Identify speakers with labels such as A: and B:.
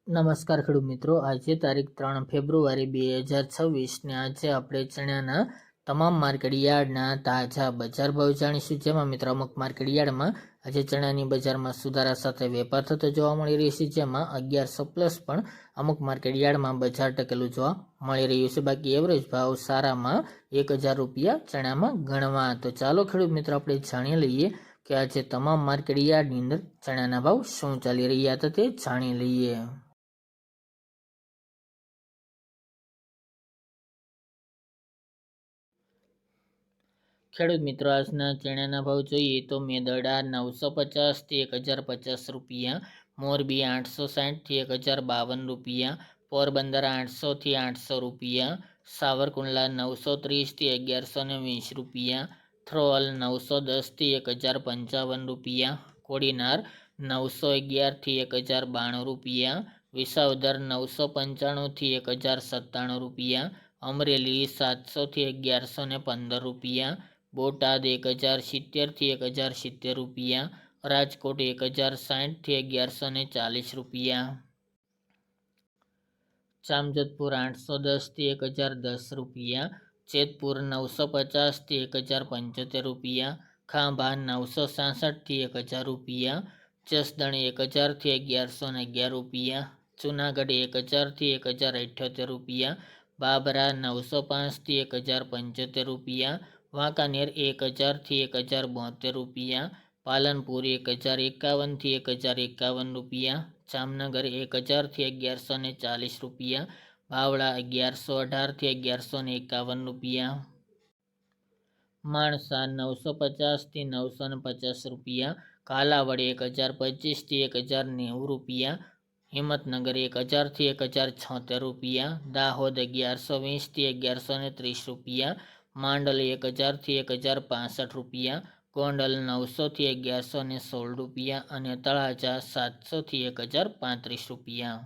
A: નમસ્કાર ખેડૂત મિત્રો, આજે તારીખ 3 ફેબ્રુઆરી 2026 ને આજે આપણે ચણાના તમામ માર્કેટ યાર્ડના તાજા બજાર ભાવ જાણીશું। જેમાં મિત્રો અમુક માર્કેટ યાર્ડમાં આજે ચણાની બજારમાં સુધારા સાથે વેપાર થતો જોવા મળી રહ્યો છે, જેમાં 1100 પ્લસ પણ અમુક માર્કેટ યાર્ડમાં બજાર ટકેલું જોવા મળી રહ્યું છે। બાકી એવરેજ ભાવ સારામાં 1000 રૂપિયા ચણામાં ગણવા। તો ચાલો ખેડૂત મિત્રો આપણે જાણી લઈએ કે આજે તમામ માર્કેટ યાર્ડની અંદર ચણાના ભાવ શું ચાલી રહ્યા હતા તે જાણી લઈએ। ખેડૂત મિત્રો આજના ચણાના ભાવ જોઈએ તો મેદરડા 950 થી 1050 રૂપિયા, મોરબી 860 થી 1052 રૂપિયા, પોરબંદર 800 થી 800 રૂપિયા, સાવરકુંડલા 930 થી 1120 રૂપિયા, થ્રોલ 910 થી 1055 રૂપિયા, કોડીનાર 911 થી 1092 રૂપિયા, વિસાવદર 995 થી 1097 રૂપિયા, અમરેલી 700 થી 1115 રૂપિયા, બોટાદ 1070 થી 1070 રૂપિયા, રાજકોટ 1060 થી 1140 રૂપિયા, જામજોધપુર 810 થી 1010 રૂપિયા, જેતપુર 950 થી 1075 રૂપિયા, ખાંભા 966 થી 1000 રૂપિયા, જસદણ 1000 થી 1111 રૂપિયા, જુનાગઢ 1000 થી 1078 રૂપિયા, બાબરા 905 થી 1075 રૂપિયા, વાંકાનેર 1000 થી 1072 રૂપિયા, પાલનપુર 1051 થી 1051 રૂપિયા, જામનગર 1000 થી 1140 રૂપિયા, બાવળા 1118 થી 1151 રૂપિયા, માણસા 950 થી 950 રૂપિયા, કાલાવડ 1025 થી 1090 રૂપિયા, હિંમતનગર 1000 થી 1076 રૂપિયા, દાહોદ 1120 થી 1130 રૂપિયા, માંડલ 1000 થી 1065 રૂપિયા, ગોંડલ 900 થી 1116 રૂપિયા અને તળાજા 700 થી 1035 રૂપિયા।